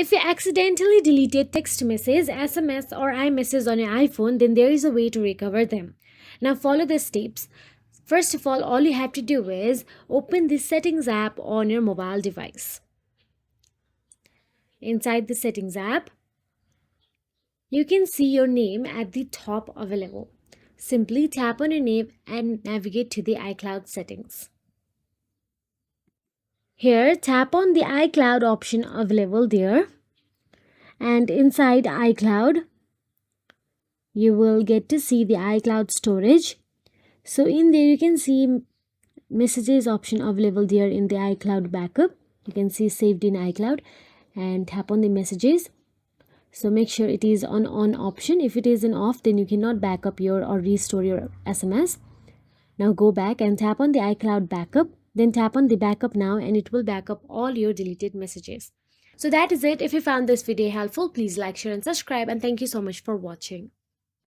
If you accidentally deleted text message, SMS, or iMessage on your iPhone, then there is a way to recover them. Now follow the steps. First of all you have to do is open the settings app on your mobile device. Inside the settings app, you can see your name at the top available. Simply tap on your name and navigate to the iCloud settings. Here, tap on the iCloud option available there, and inside iCloud, you will get to see the iCloud storage. So in there you can see messages option available there in the iCloud backup. You can see saved in iCloud and tap on the messages. So make sure it is on option. If it is in off, then you cannot back up your or restore your SMS. Now go back and tap on the iCloud backup. Then tap on the backup now and it will back up all your deleted messages. So that is it. If you found this video helpful, please like, share and subscribe, and thank you so much for watching.